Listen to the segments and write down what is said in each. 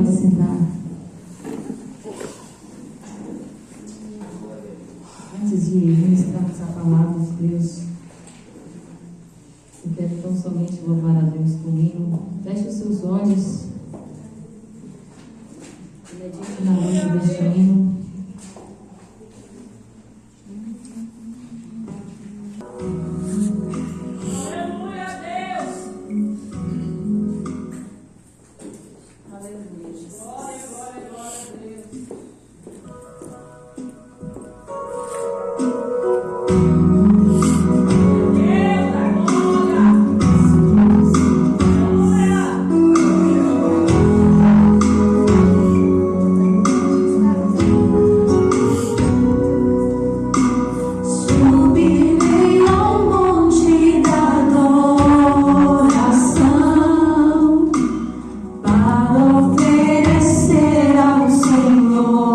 Pode sentar. Antes de ministrarmos a palavra de Deus, eu quero tão somente louvar a Deus comigo. Feche os seus olhos. Medite na noite deste hino. Oferecer ao Senhor.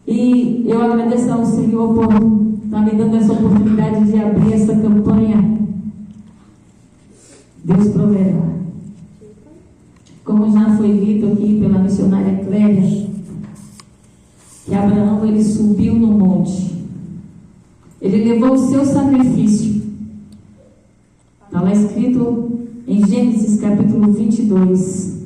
E eu agradeço ao Senhor por estar me dando essa oportunidade de abrir essa campanha. Deus proverá. Como já foi dito aqui pela missionária Clélia, que Abraão, ele subiu no monte. Ele levou o seu sacrifício. Está lá escrito em Gênesis capítulo 22.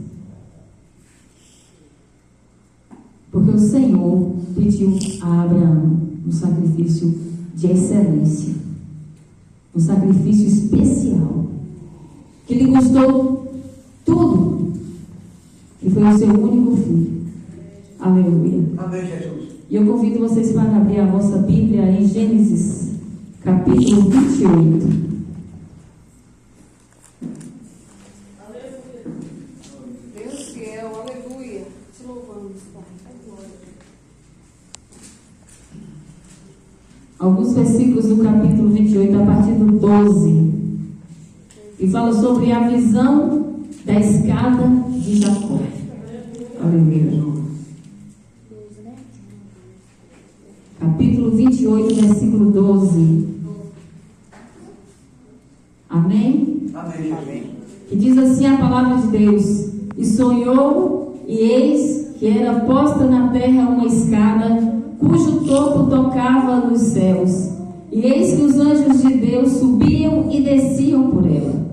Porque o Senhor pediu a Abraão um sacrifício de excelência, um sacrifício especial, que lhe custou tudo, que foi o seu único filho. Aleluia. Amém, Jesus. E eu convido vocês para abrir a vossa Bíblia em Gênesis capítulo 28. Alguns versículos do capítulo 28, a partir do 12, que fala sobre a visão da escada de Jacó. Aleluia. Capítulo 28, versículo 12. Amém? Amém. Que diz assim a palavra de Deus: E sonhou, e eis que era posta na terra uma escada, cujo topo tocava nos céus, e eis que os anjos de Deus subiam e desciam por ela.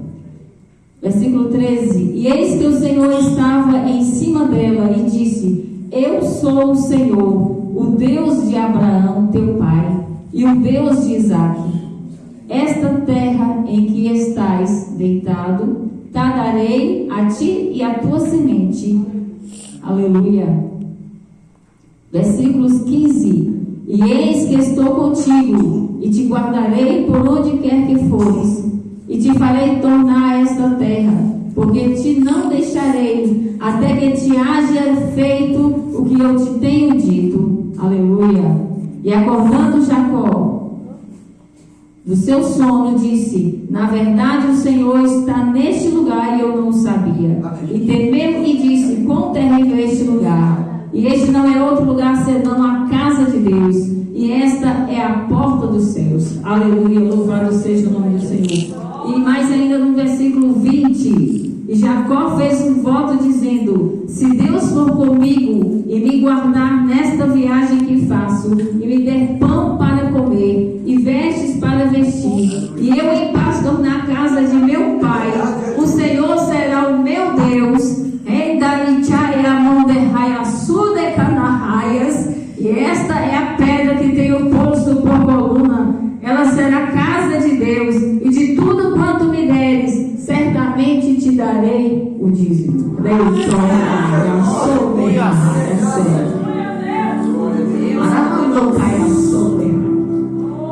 Versículo 13: E eis que o Senhor estava em cima dela e disse: Eu sou o Senhor, o Deus de Abraão teu pai, e o Deus de Isaque. Esta terra em que estás deitado, te darei a ti e a tua semente. Aleluia. Versículos 15: E eis que estou contigo, e te guardarei por onde quer que fores, e te farei tornar esta terra, porque te não deixarei, até que te haja feito o que eu te tenho dito. Aleluia. E acordando Jacó do seu sono, disse: Na verdade o Senhor está neste lugar e eu não sabia. E temeu e disse: Quão terrível é este lugar! E este não é outro lugar senão a casa de Deus, e esta é a porta dos céus. Aleluia, louvado seja o nome do Senhor. E mais ainda no versículo 20, e Jacó fez um voto dizendo: Se Deus for comigo e me guardar nesta viagem que faço, e me der pão para comer, e vestes para vestir, e eu em paz tornar a casa de meu pai, o Senhor será o meu Deus. E esta é a pedra que tem o posto por coluna. Ela será casa de Deus, e de tudo quanto me deres, certamente te darei o dízimo.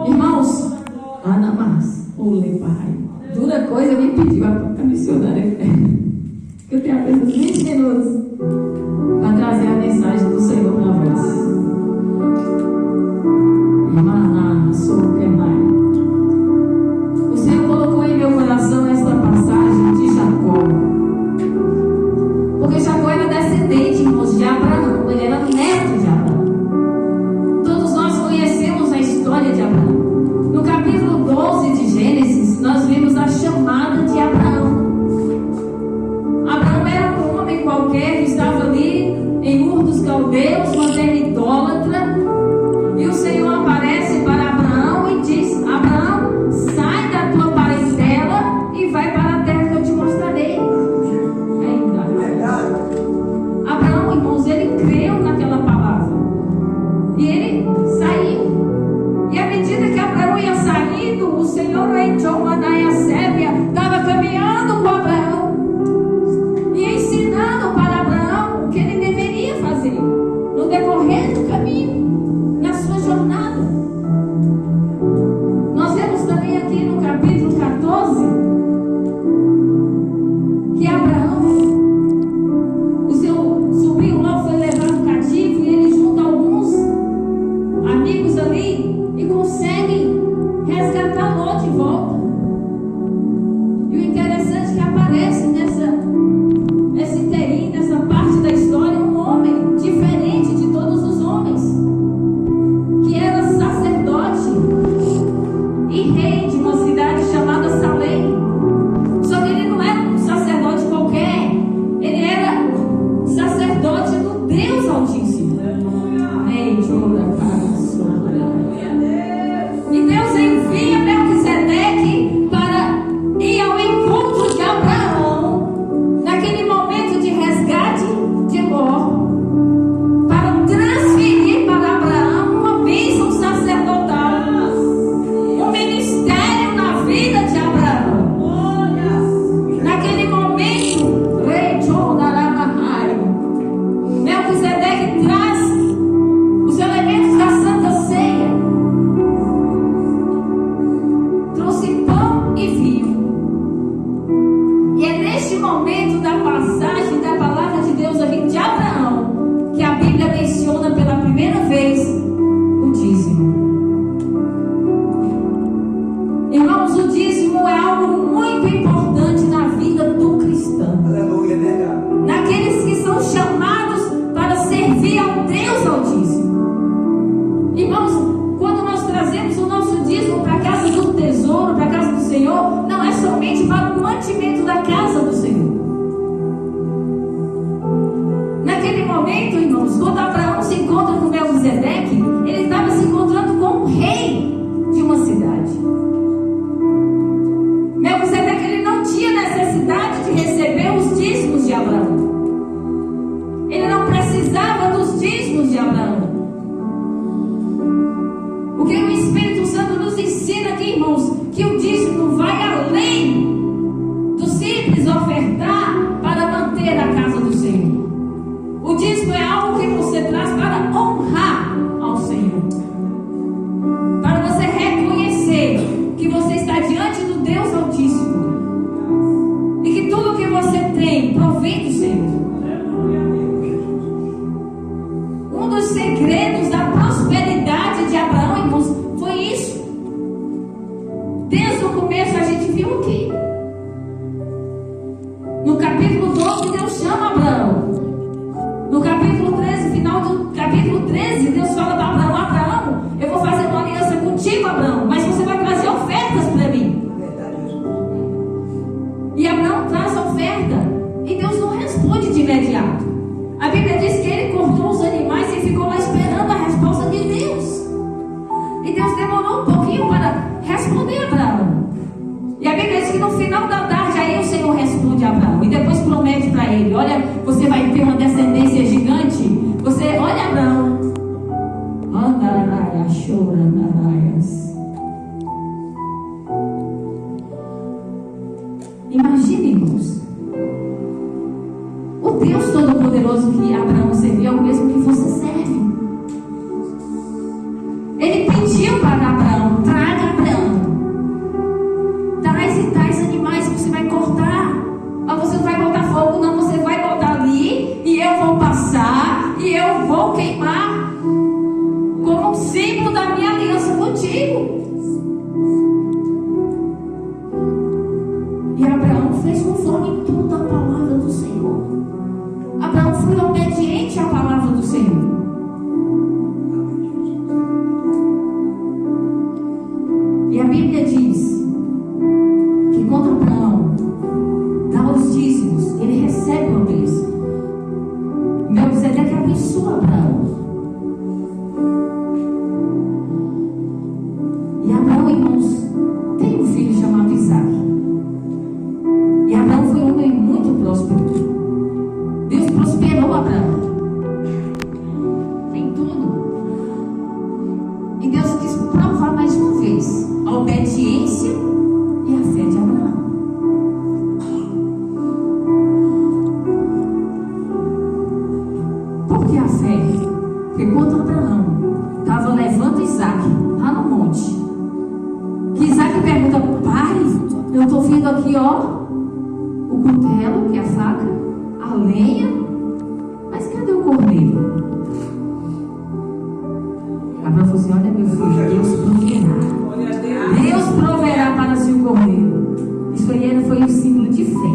Irmãos, Ana Mas, dura coisa me pediu a missionária. Eu tenho apenas 20 minutos para trazer a mensagem do Senhor para vós. O Senhor colocou em meu coração esta passagem de Jacó, porque Jacó era descendente Um dos segredos da prosperidade de Abraão, irmãos, foi isso. Desde o começo a gente viu o quê? No capítulo 12, Deus chama Abraão. No capítulo 13, final do capítulo 13, Deus fala para Abraão: Abraão, eu vou fazer uma aliança contigo, Abraão, mas você vai trazer ofertas para mim. E Abraão traz a oferta e Deus não responde de imediato. A Bíblia diz que ele cortou os animais e ficou lá esperando a resposta de Deus. E Deus demorou um pouquinho para responder a Abraão. E a Bíblia diz que no final da tarde aí o Senhor responde a Abraão e depois promete para ele: olha, você vai ter uma descendência gigante. Você, olha, Abraão, andaraias, chorandaraias. Imagine, irmãos, o Deus Todo-Poderoso que Abraão servia é o mesmo que você serve. Ele pediu para Abraão: traga Abraão, tais e tais animais que você vai cortar, mas você não vai botar fogo, não, você vai botar ali e eu vou passar e eu vou queimar como um símbolo da minha aliança contigo. E Abraão fez conforme tudo a palavra do Senhor. Abraão foi obediente à palavra do Senhor. E a Bíblia diz que quando Abraão dá os dízimos, ele recebe o bênção. Melquisedeque abençoa Abraão. E Abraão, irmãos, tem um filho chamado Isaac. E Abraão foi um homem muito próspero. Deus prosperou Abraão em tudo. E Deus quis provar mais uma vez a obediência e a fé de Abraão. Por que a fé? Porque quando Abraão estava levando Isaac lá no monte, que Isaac pergunta: pai, eu estou vendo aqui, ó, o cutelo, que é a faca, a lenha, mas cadê o cordeiro? Abraão falou assim: olha, meu filho, Deus proverá. Deus proverá para si o cordeiro. Isso aí foi um símbolo de fé,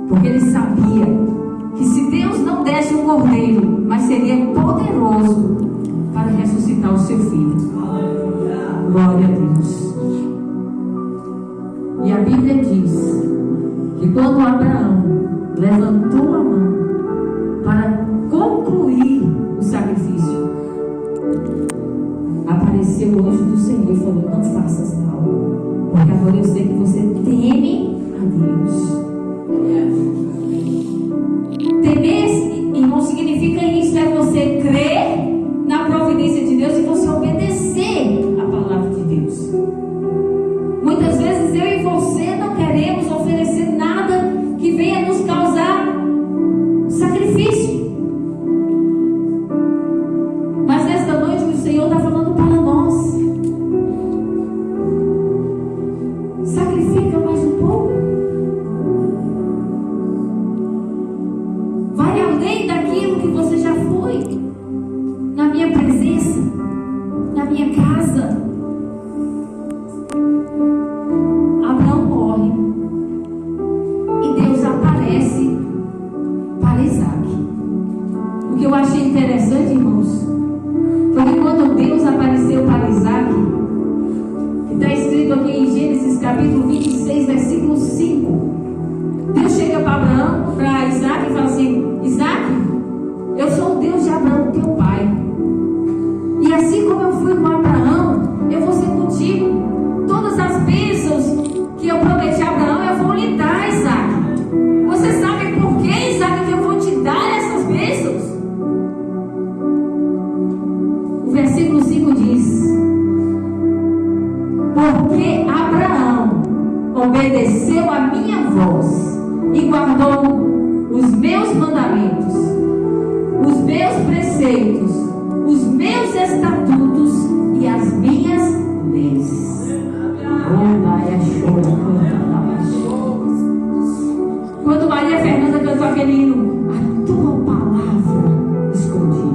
porque ele sabia que se Deus não desse o cordeiro, mas seria poderoso para ressuscitar o seu filho. Glória a Deus. E a Bíblia diz que quando Abraão levantou a mão para concluir o sacrifício, apareceu o anjo do Senhor e falou: não faças tal, porque agora eu sei que você teme a Deus. Temer, irmão, significa isso: é você crer na providência de Deus e você obedecer a palavra de Deus. Muitas vezes eu e você não queremos oferecer nada que venha nos causar sacrifício. Mas nesta noite o Senhor está falando para nós: sacrifica mais um pouco. Vai além daquilo que você já foi. Na minha presença, na minha casa. Abraão morre e Deus aparece para Isaac. O que eu achei interessante, irmãos, foi que quando Deus apareceu para Isaac, que está escrito aqui em Gênesis capítulo 26, versículo 5, Deus chega para Abraão, para Isaac, e fala assim: Isaac, eu sou o Deus de Abraão, teu pai. E assim como eu fui com Abraão, eu vou ser contigo. Todas as bênçãos que eu prometi a Abraão, eu vou lhe dar, Isaac. Você sabe por que, Isaac, que eu vou te dar essas bênçãos? O versículo 5 diz: porque Abraão obedeceu a minha voz e guardou os meus mandamentos, os meus preceitos, os meus estatutos e as minhas leis. Quando Maria Fernanda cantou aquele hino: a tua palavra escondi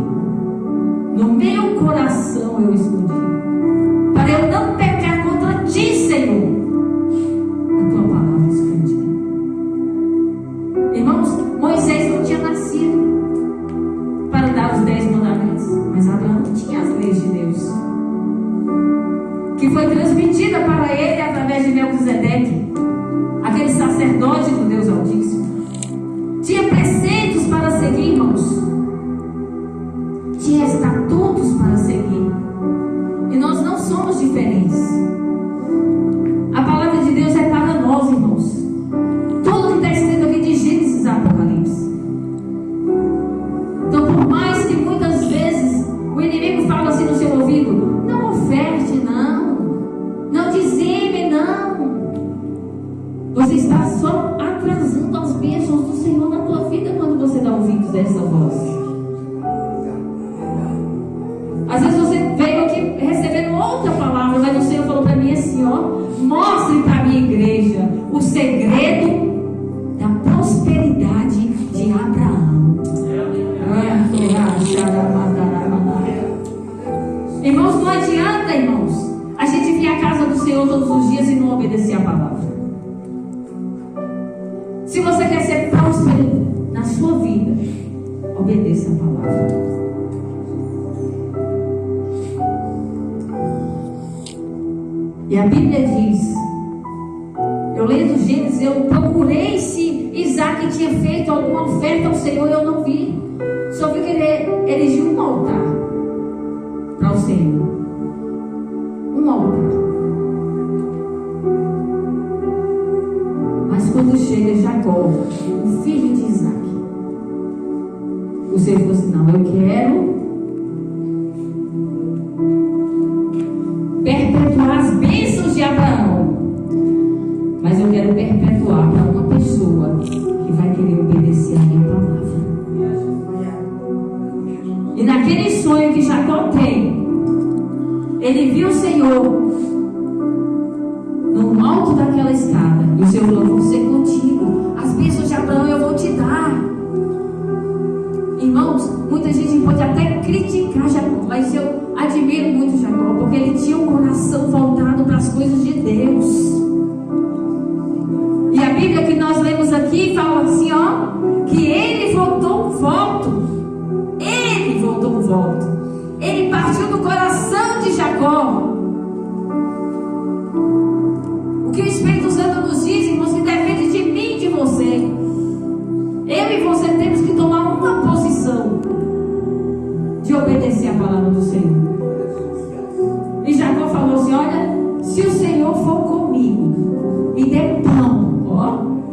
prometida para ele através de Melquisedeque, aquele sacerdote do Deus Altíssimo. Tinha preceitos para seguir, irmãos. Tinha estatutos para seguir. E nós não somos diferentes. A palavra de Deus é para nós, irmãos. Tudo que está escrito aqui de Gênesis a Apocalipse. Então, por mais que muitas vezes o inimigo fala assim no seu ouvido: não oferte, não dizime, não. Você está só atrasando as bênçãos do Senhor na tua vida quando você dá ouvidos a essa voz. Às vezes você veio aqui recebendo outra palavra, mas o Senhor falou para mim assim: mostre para a minha igreja o segredo da prosperidade de Abraão. Irmãos, não adianta, irmãos, a gente vir à casa do Senhor todos os dias e não obedecer a palavra. Se você quer ser próspero na sua vida, obedeça a palavra. E a Bíblia diz, eu lendo Gênesis, eu procurei se Isaac tinha feito alguma oferta ao Senhor, eu não vi. Só vi que ele erigiu um altar para o Senhor. Um altar. Mas quando chega Jacó, o filho de Isaac, o Senhor falou assim: não, eu quero perpetuar as bênçãos de Abraão, mas eu quero perpetuar para uma pessoa que vai querer obedecer a minha palavra. E naquele sonho que Jacó tem, ele viu o Senhor no alto daquela escada, e o Senhor falou: vou ser contigo, as bênçãos de Abraão eu vou te dar. Irmãos, muita gente pode até criticar Jacó, mas eu admiro muito Jacó, porque ele tinha um coração voltado para as coisas de Deus. E a Bíblia que nós lemos aqui fala assim, que ele voltou um voto. Ele voltou um voto. Ele partiu do coração de Jacó. O que o Espírito Santo nos diz, irmãos, que depende de mim e de você. Eu e você temos que tomar uma posição de obedecer a palavra do Senhor. E Jacó falou assim: olha, se o Senhor for comigo, me dê pão,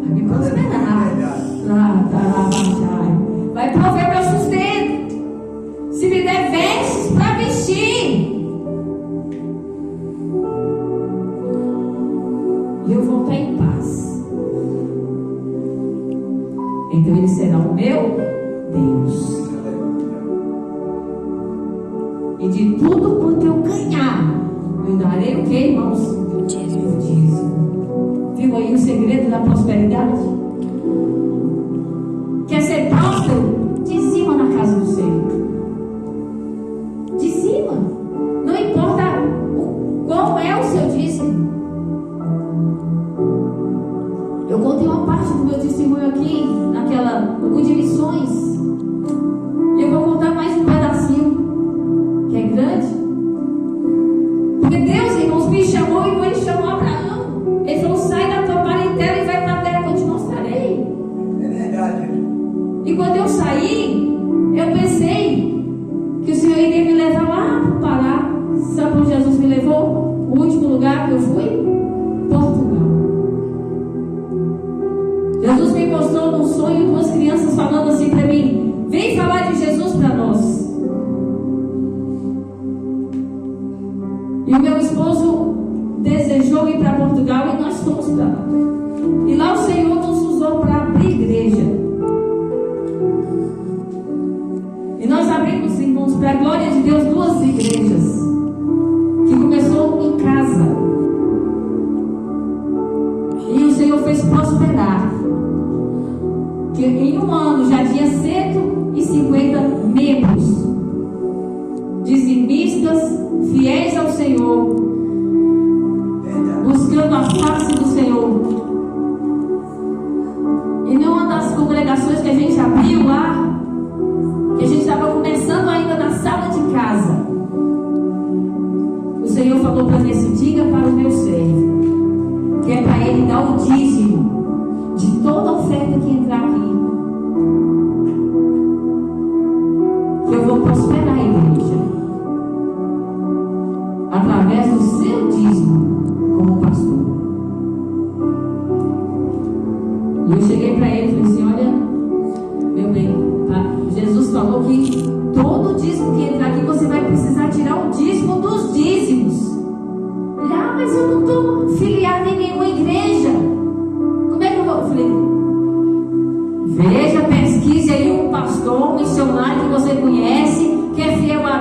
vai me prosperar, vai prover meu sustento. Se me der vestes para vestir, eu vou estar em paz. Então ele será o meu Deus. E de tudo quanto eu ganhar, eu darei o que, irmãos? O dízimo. Viu aí o segredo da prosperidade? Quer ser próspero? Dizima na casa do Senhor. Dizima. Não importa qual é o seu dízimo. Eu contei uma parte do meu testemunho aqui, no culto de missões. E eu vou contar mais um pedacinho, que é grande. Porque Deus, irmãos, me chamou igual Ele chamou Abraão. Ele falou: sai da tua parentela e vai para a terra que eu te mostrarei. É verdade. E quando eu saí, eu pensei que o Senhor iria me levar lá para o Pará. Sabe onde Jesus me levou? O último lugar que eu fui? Portugal. Jesus me mostrou num sonho duas crianças falando assim para mim: vem falar de Jesus para nós. E o meu esposo desejou ir para Portugal e nós fomos para lá. E lá o Senhor nos usou para abrir igreja. E nós abrimos, irmãos, para a glória de Deus, duas igrejas. Que começou em casa. E o Senhor fez prosperar. Que em um ano já tinha 150 membros, dizimistas, fiéis ao Senhor, buscando a face do Senhor. E numa das congregações que a gente abriu lá, que a gente estava começando ainda na sala de casa, o Senhor falou para mim assim: diga para o meu servo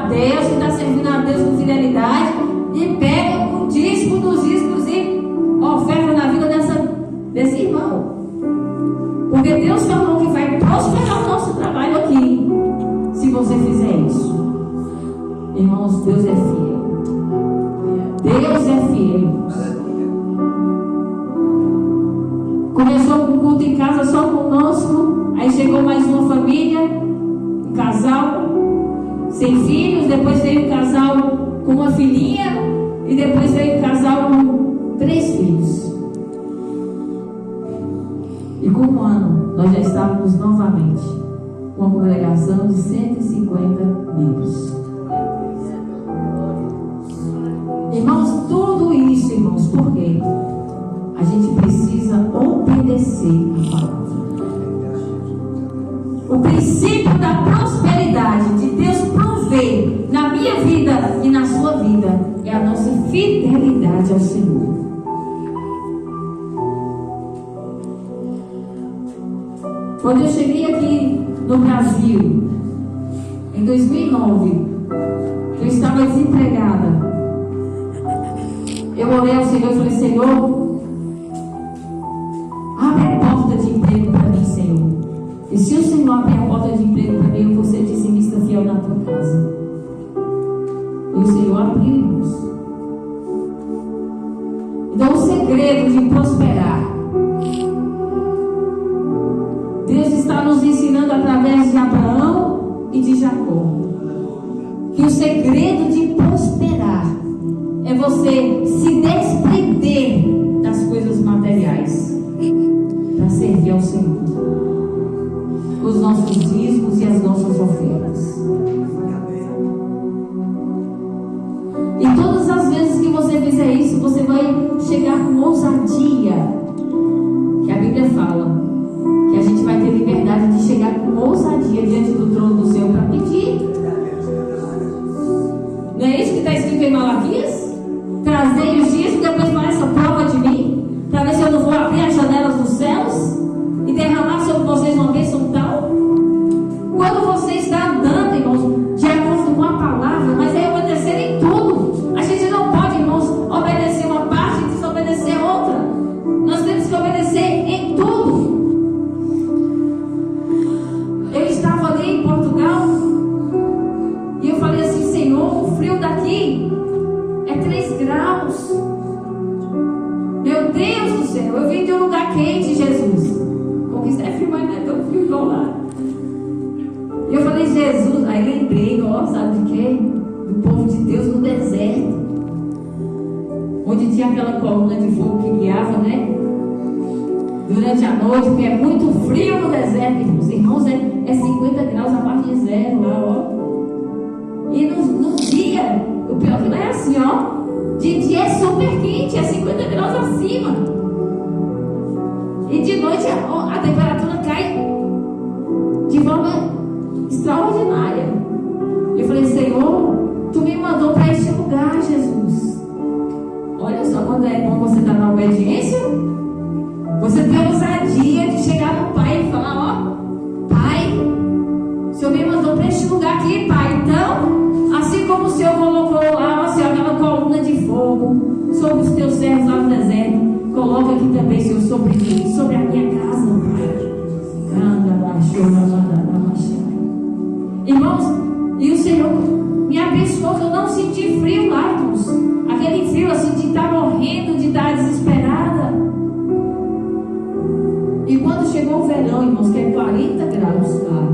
Deus, que está servindo a Deus com fidelidade, e pega o dízimo dos dízimos e oferta na vida desse irmão. Porque Deus falou que vai prosperar o nosso trabalho aqui, se você fizer isso. Irmãos, Deus é fiel. Deus é fiel. Começou com o culto em casa só conosco, aí chegou mais uma família, um casal sem filhos, depois veio um casal com uma filhinha, e depois veio um casal com 3 filhos. E com um ano nós já estávamos novamente com uma congregação de 150 membros. Irmãos, tudo isso, irmãos, por quê? A gente precisa obedecer a palavra. O princípio da prosperidade de Deus prover na minha vida e na sua vida é a nossa fidelidade ao Senhor. Quando eu cheguei aqui no Brasil, em 2009, eu estava desempregada. Eu orei ao Senhor e falei: Senhor, abre a porta de emprego para mim, Senhor. E se o Senhor abrir a porta de emprego para mim, eu vou ser dizimista fiel na tua casa. E o Senhor abriu, irmãos. Então, o segredo de prosperar, Deus está nos ensinando através de Abraão e de Jacó, que o segredo de prosperar é você se desprender das coisas materiais para servir ao Senhor, os nossos dízimos e as nossas ofertas. E todas as vezes que você fizer isso, você vai chegar com ousadia, que a Bíblia fala que a gente vai ter liberdade de chegar com ousadia diante do trono do céu para pedir. Não é isso que está escrito em Malaquias? Trazei os dias e depois faz essa prova de mim, para ver se eu não vou abrir as janelas dos céus e derramar sobre vocês uma bênção tal. Quando você está andando, irmãos, de acordo com a palavra, mas é obedecer em tudo. A gente não pode, irmãos, obedecer uma parte e desobedecer outra. Nós temos que obedecer em tudo. Eu estava ali em Portugal e eu falei assim: Senhor, o frio daqui é 3 graus. Meu Deus do céu, eu vim de um lugar quente, Jesus. Conquista é frio, mas não é tão frio igual lá. E eu falei: Jesus, aí lembrei, ó, sabe de quê? Do povo de Deus no deserto, onde tinha aquela coluna de fogo que guiava, né? Durante a noite, porque é muito frio no deserto, irmãos. Irmãos, é 50 graus abaixo de zero lá, ó. E no dia, o pior que não é assim, ó. De dia é super quente, é 50 graus acima. E de noite a temperatura cai de forma extraordinária. Eu falei: Senhor, tu me mandou para este lugar, Jesus. Olha só, quando é bom você estar na obediência, você tem a ousadia de chegar no Pai e falar: ó, Pai, o Senhor me mandou para este lugar aqui, Pai. Então, assim como o Senhor colocou lá, ó, Senhor, aquela coluna de fogo sobre os teus servos lá no deserto, coloca aqui também, Senhor, sobre mim, sobre a minha casa, Pai. Irmãos, e o Senhor me abençoou, que eu não senti frio lá, irmãos. Aquele frio assim de estar morrendo, de estar desesperada. E quando chegou o verão, irmãos, que é 40 graus lá,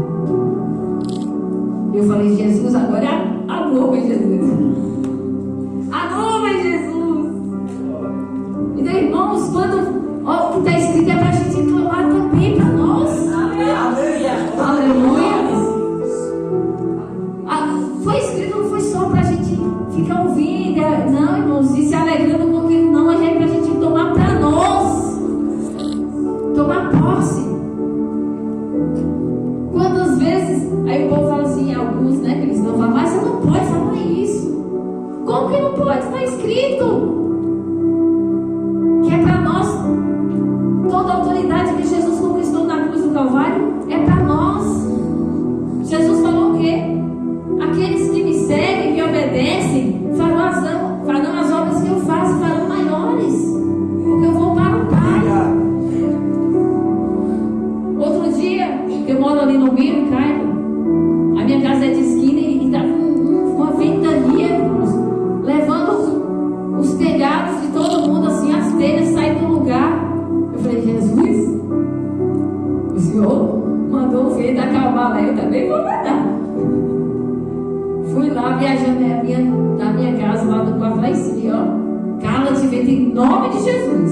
eu falei: Jesus, agora é a nuvem, Jesus. A nuvem, Jesus. Então, irmãos, quando ó, o que está escrito é para a gente clamar também para nós. Aleluia. Aleluia. Foi escrito, não foi só para a gente ficar ouvindo, não, irmãos, e se alegrando, porque não, é para a gente tomar para nós, tomar posse. Quantas vezes, aí o povo fala assim, alguns, né, que eles não falam: mas você não pode falar isso. Como que não pode? Está escrito que é para nós. Toda a autoridade que Jesus conquistou na cruz do Calvário é para nós. Jesus falou o quê? Aqueles que me seguem obedecem farão as obras que eu faço, farão maiores, porque eu vou para o Pai. Outro dia, eu moro ali no Rio, Caio, a minha casa é de esquina e está com uma ventania, irmãos, levando os telhados de todo mundo, assim, as telhas saem do lugar. Eu falei, Jesus, o Senhor mandou o vento acalmar lá, eu também vou mandar. Fui lá viajando na minha casa, lá do quarto, lá em cima, ó. Cala-te, vento em nome de Jesus.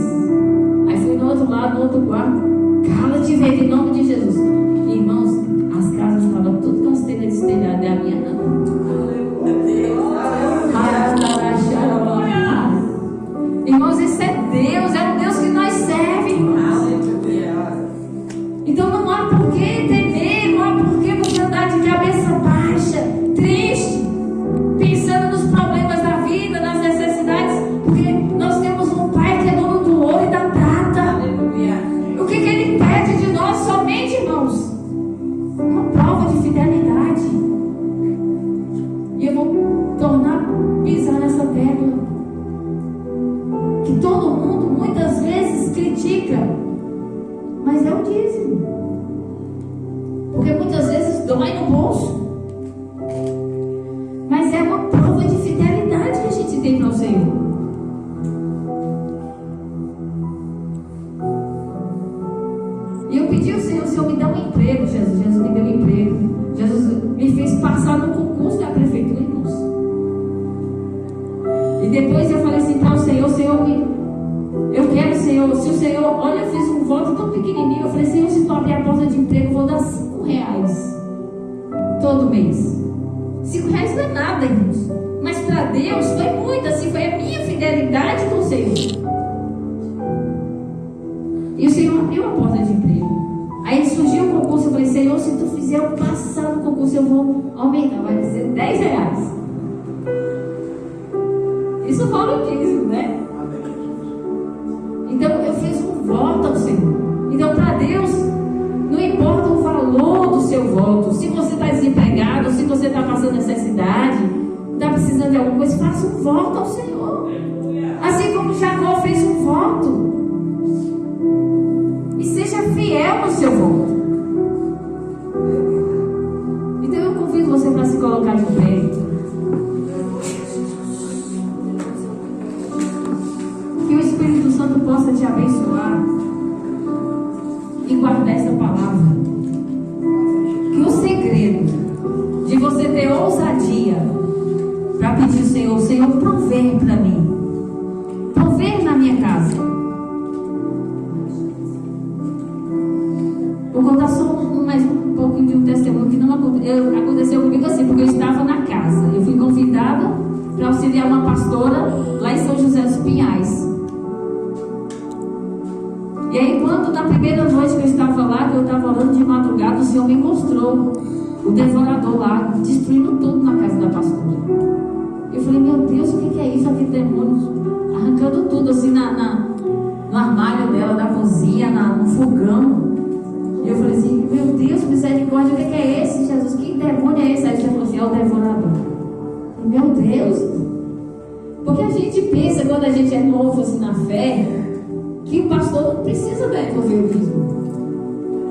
Aí fui no outro lado, no outro quarto. Cala-te, vento em nome de Jesus. Irmãos, as casas estavam tudo com as telhas destelhadas, é a minha não. Irmãos, isso é Deus, é o Deus que nós servimos. Então não há por que temer, não há por que você andar de cabeça baixa, triste, pensando nos problemas da vida, nas necessidades, porque nós temos um Pai que é dono do ouro e da prata. O que Ele pede de nós somente, irmãos? Uma prova de fidelidade. E eu vou pisar nessa tecla que todo mundo muitas vezes critica, mas é o dízimo, porque muitas vezes dói no bolso, mas é uma prova de fidelidade que a gente tem para o Senhor. E eu pedi ao Senhor, o Senhor me dá um emprego, Jesus me deu um emprego, Jesus me fez passar no concurso da prefeitura, irmãos. E depois eu falei assim para o Senhor, eu quero, Senhor, se o Senhor, olha, eu fiz um voto tão pequenininho, eu falei, Senhor, se tu abrir a porta de emprego, eu vou dar R$5 todo mês. R$5 não é nada, irmãos, mas para Deus foi muito, assim, foi a minha fidelidade com o Senhor. E o Senhor abriu a porta de emprego. Aí surgiu o concurso, eu falei, Senhor, se tu fizer eu passar no concurso, eu vou aumentar, vai ser R$10. Isso fala o dízimo, né? Então eu fiz um voto ao Senhor. Então para Deus não importa o valor do seu voto. Se você está desempregado, se você está passando necessidade, está precisando de alguma coisa, faça um voto ao Senhor. Assim como Jacó fez um voto. E seja fiel no seu voto. Então eu convido você para se colocar de pé. Que o Espírito Santo possa te abençoar e guardar essa palavra. Que o segredo de você ter ousadia para pedir ao Senhor, Senhor, prover para mim, prover na minha casa. Vou contar só mais um pouquinho de um testemunho que não aconteceu comigo assim, porque eu estava na casa. Eu fui convidada para auxiliar uma pastora lá em São José dos Pinhais. E aí, quando na primeira noite que eu estava lá, que eu estava orando de madrugada, o Senhor me mostrou o devorador lá, destruindo tudo na casa da pastora. Eu falei, meu Deus, o que é isso? Aquele demônio arrancando tudo assim no armário dela, da cozinha, no fogão. E eu falei assim, meu Deus, misericórdia, o que é esse, Jesus? Que demônio é esse? Aí você falou assim, é o devorador. E, meu Deus, porque a gente pensa, quando a gente é novo assim na fé, que o pastor não precisa devolver o dízimo,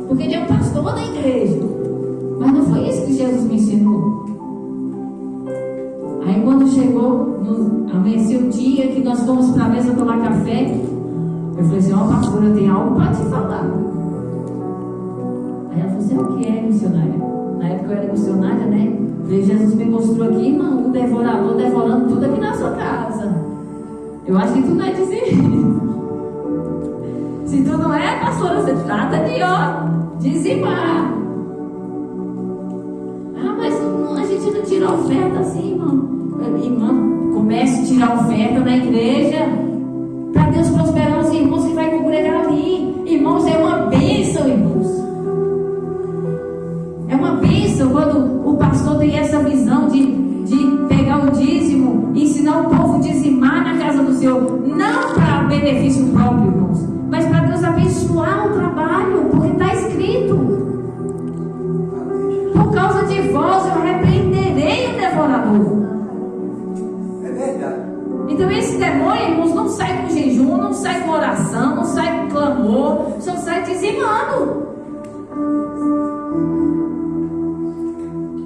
porque ele é o pastor da igreja. Mas não foi isso que Jesus me ensinou. Aí quando chegou, amanheceu o dia que nós fomos para a mesa tomar café, eu falei assim, ó, pastor, eu tenho algo para te falar. Aí ela falou assim, o que é, missionária? Na época eu era missionária, né? E Jesus me mostrou aqui, irmão, o devorador devorando tudo aqui na sua casa. Eu acho que tu não é dizer. Se tu não é, pastora, você trata de, dizimar. Ah, mas a gente não tira oferta assim, irmão. Irmão, comece a tirar oferta na igreja, para Deus prosperar os irmãos que vai congregar ali. Irmãos, é uma bênção, irmãos. É uma bênção quando o pastor tem essa visão de pegar o dízimo e ensinar o povo a dizimar na casa do Senhor. Não para benefício próprio, irmãos, mas para Deus abençoar o trabalho, porque está escrito: por causa de vós eu repreenderei o devorador. Então esse demônio, irmãos, não sai com jejum, não sai com oração, não sai com clamor, só sai dizimando.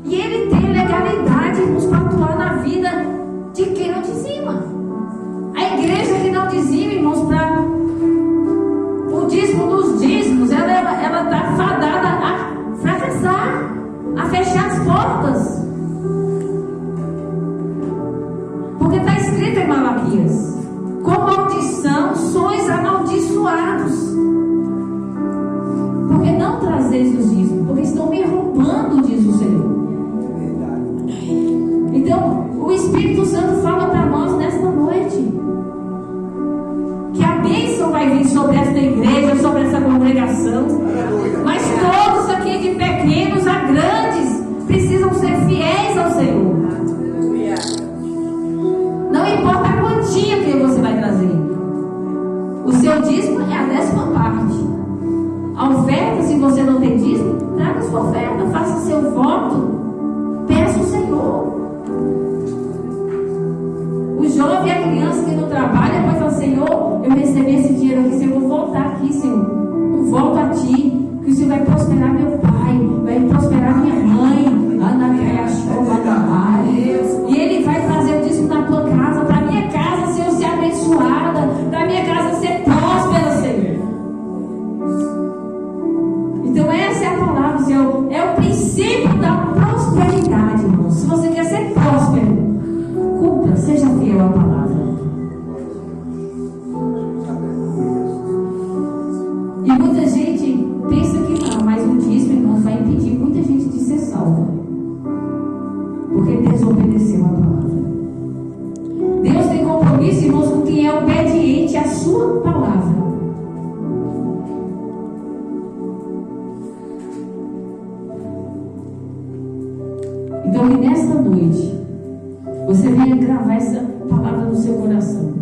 E ele tem legalidade, irmãos, para atuar na vida de quem não dizima. A igreja que não dizima, irmãos, para o dízimo dos dízimos, ela está fadada a fracassar, a fechar as portas. Porque está escrito em Malaquias: com maldição sois amaldiçoados, porque não trazeis os dízimos, porque estão me roubando, diz o Senhor. Então o Espírito Santo fala para nós nesta noite que a bênção vai vir sobre esta igreja, sobre essa congregação. Mas todos aqui, de pequenos a grandes, precisam ser fiéis ao Senhor. Não importa a quantia que você vai trazer, o seu dízimo é a 10ª parte. A oferta, se você não tem dízimo, traga sua oferta, faça seu voto, peça ao Senhor. O jovem e a criança que não trabalha pode falar: Senhor, eu recebi esse dinheiro aqui, Senhor, eu vou voltar aqui, Senhor. Um voto a Ti, que o Senhor vai prosperar meu pai, vai prosperar minha mãe, lá na e Ele vai trazer o dízimo na tua casa, para minha casa, Senhor, ser abençoada, para minha casa ser próspera, Senhor. Então essa é a palavra, Senhor, é o princípio da prosperidade, irmão. Se você quer ser próspero, cumpra, seja fiel à palavra. E muita gente pensa que não, mas o dízimo, irmão, vai impedir muita gente de ser salva, porque desobedeceu a palavra. Deus tem compromisso, irmãos, com quem é obediente à sua palavra. Então que nesta noite você venha gravar essa palavra no seu coração.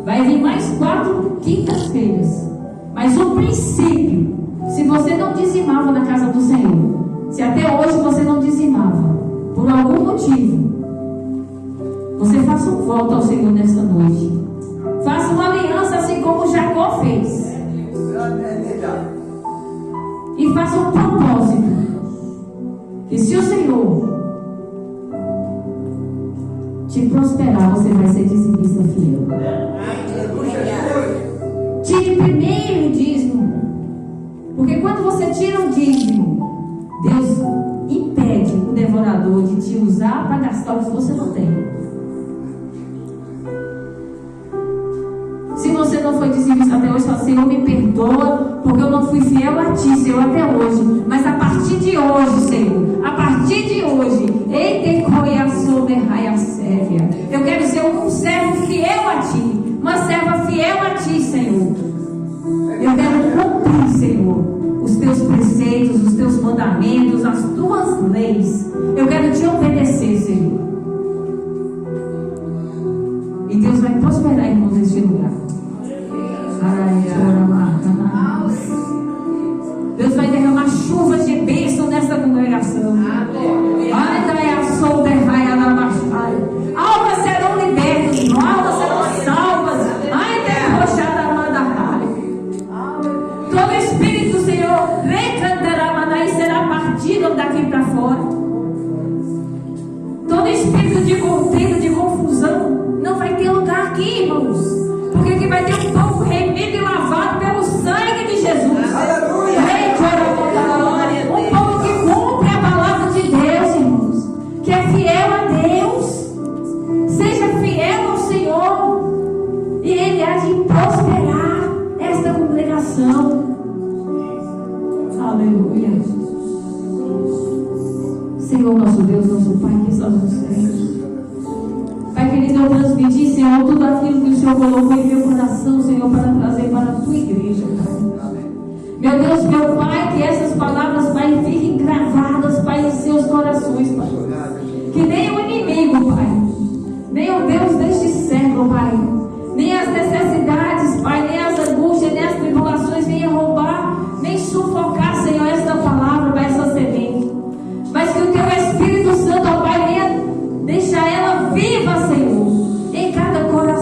Vai vir mais 4 quintas-feiras, mas o princípio, se você não dizimava na casa do Senhor, se até hoje você não dizimava, por algum motivo, você faça um voto ao Senhor nesta noite. Faça uma aliança assim como Jacó fez. E faça um propósito. Que se o Senhor te prosperar, você vai ser dizimista fiel. Tire primeiro o dízimo. Porque quando você tira o dízimo, Deus impede o devorador de te usar para gastar o que você não tem. Se você não foi dizimista até hoje, fala: Senhor, me perdoa, porque eu não fui fiel a Ti, Senhor, até hoje. Mas a partir de hoje, Senhor, a partir de hoje, eu quero ser um servo fiel a Ti, uma serva fiel a Ti, Senhor. Eu quero cumprir, Senhor, os Teus preceitos, os Teus mandamentos, as Tuas leis. Eu quero Te obedecer, Senhor. E Deus vai prosperar, irmãos, neste lugar. Deus vai derramar chuvas de bênção nessa congregação. Almas serão libertas, almas serão salvas. Todo espírito, Senhor, será partido daqui para fora. Todo espírito de contenda, de confusão, não vai ter lugar aqui, irmãos. Porque aqui vai ter um povo remido e lavado pelo sangue de Jesus. Aleluia! Um povo que cumpre a palavra de Deus, irmãos. Que é fiel a Deus. Seja fiel ao Senhor. E Ele há de prosperar esta congregação. Aleluia. Senhor, nosso Deus, nosso Pai, que estás nos céus. Pai querido, eu transmiti, Senhor, tudo aquilo que o Senhor colocou em meu coração, Senhor, para trazer para a Tua igreja, Pai. Meu Deus, meu Pai, que essas palavras, Pai, fiquem gravadas, Pai, em seus corações, Pai. Que nem o inimigo, Pai, nem o Deus deste século, Pai, nem as necessidades, Pai, nem as angústias, nem as tribulações venham roubar, nem sufocar, Senhor, esta palavra, Pai, essa semente. Mas que o Teu Espírito Santo, ó Pai, venha deixar ela viva, Senhor, em cada coração.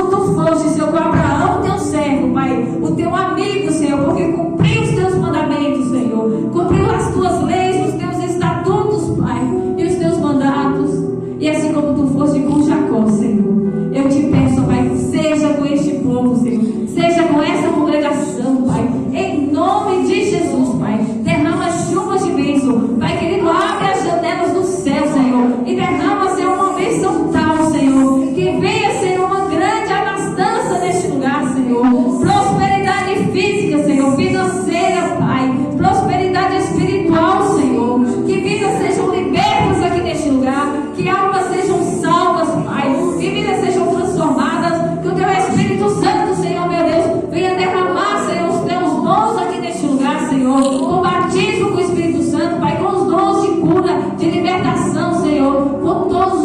como tu foste, Senhor, com Abraão, teu servo, Pai, o teu amigo, Senhor, porque cumpriu os teus mandamentos, Senhor, cumpriu as tuas leis, os teus estatutos, Pai, e os teus mandatos. E assim como tu foste com Jacó, Senhor, eu te peço, Pai, seja com este povo, Senhor, seja com essa congregação, Pai, em nome de Jesus, Pai. Derrama chuvas de bênção, Pai querido, abre as janelas do céu, Senhor, e derrama, Senhor, uma bênção tal, Senhor, que venha ser uma grande abastança neste lugar, Senhor. Prosperidade física, Senhor, financeira, Pai, prosperidade espiritual, Senhor, que vidas sejam libertas aqui neste lugar, que almas sejam salvas, Pai, que vidas sejam transformadas, que o teu Espírito Santo, Senhor, meu Deus, venha derramar, Senhor, os teus dons aqui neste lugar, Senhor, com batismo com o Espírito Santo, Pai, com os dons de cura, de libertação, Senhor, com todos